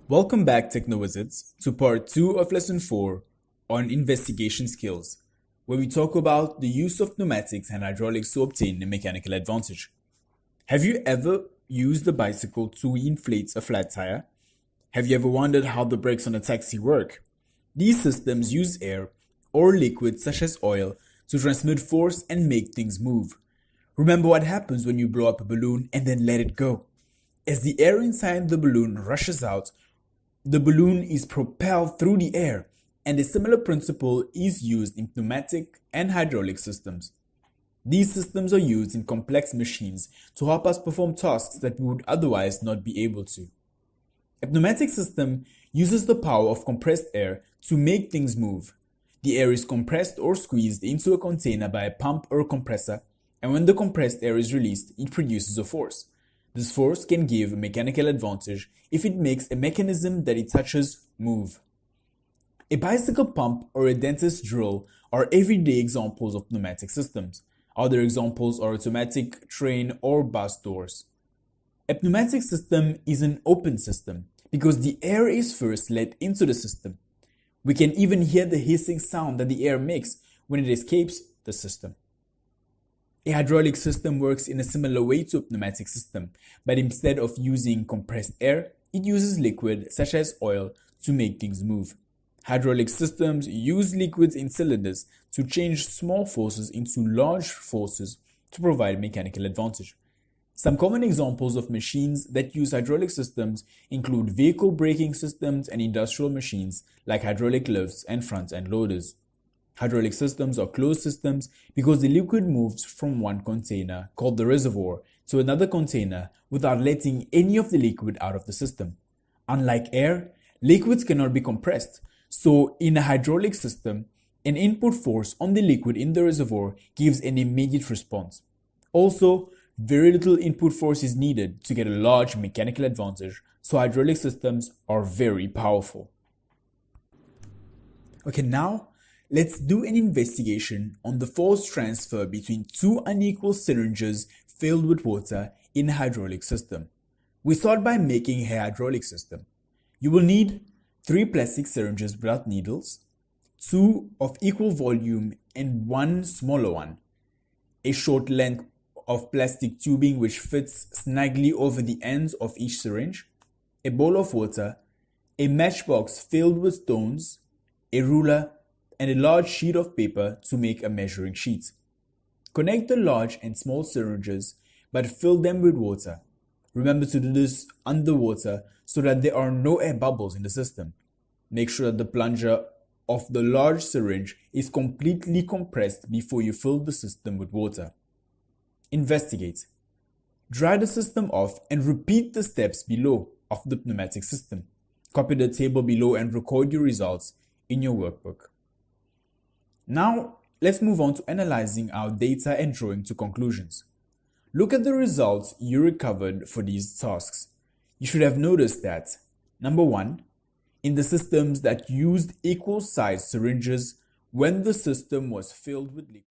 Welcome back, Techno-Wizards, to part 2 of lesson 4 on investigation skills, where we talk about the use of pneumatics and hydraulics to obtain a mechanical advantage. Have you ever used a bicycle to inflate a flat tire? Have you ever wondered how the brakes on a taxi work? These systems use air or liquids such as oil to transmit force and make things move. Remember what happens when you blow up a balloon and then let it go. As the air inside the balloon rushes out, the balloon is propelled through the air, and a similar principle is used in pneumatic and hydraulic systems. These systems are used in complex machines to help us perform tasks that we would otherwise not be able to. A pneumatic system uses the power of compressed air to make things move. The air is compressed or squeezed into a container by a pump or a compressor, and when the compressed air is released, it produces a force. This force can give a mechanical advantage if it makes a mechanism that it touches move. A bicycle pump or a dentist drill are everyday examples of pneumatic systems. Other examples are automatic train or bus doors. A pneumatic system is an open system because the air is first let into the system. We can even hear the hissing sound that the air makes when it escapes the system. A hydraulic system works in a similar way to a pneumatic system, but instead of using compressed air, it uses liquid such as oil to make things move. Hydraulic systems use liquids in cylinders to change small forces into large forces to provide mechanical advantage. Some common examples of machines that use hydraulic systems include vehicle braking systems and industrial machines like hydraulic lifts and front-end loaders. Hydraulic systems are closed systems because the liquid moves from one container, called the reservoir, to another container without letting any of the liquid out of the system. Unlike air, liquids cannot be compressed, so in a hydraulic system, an input force on the liquid in the reservoir gives an immediate response. Also, very little input force is needed to get a large mechanical advantage, so hydraulic systems are very powerful. Okay, now let's do an investigation on the force transfer between two unequal syringes filled with water in a hydraulic system. We start by making a hydraulic system. You will need 3 plastic syringes without needles, 2 of equal volume and 1 smaller one, a short length of plastic tubing which fits snugly over the ends of each syringe, a bowl of water, a matchbox filled with stones, a ruler, and a large sheet of paper to make a measuring sheet. Connect the large and small syringes, but fill them with water. Remember to do this underwater so that there are no air bubbles in the system. Make sure that the plunger of the large syringe is completely compressed before you fill the system with water. Investigate. Dry the system off and repeat the steps below of the pneumatic system. Copy the table below and record your results in your workbook. Now, let's move on to analyzing our data and drawing to conclusions. Look at the results you recovered for these tasks. You should have noticed that, number 1, in the systems that used equal sized syringes, when the system was filled with liquid,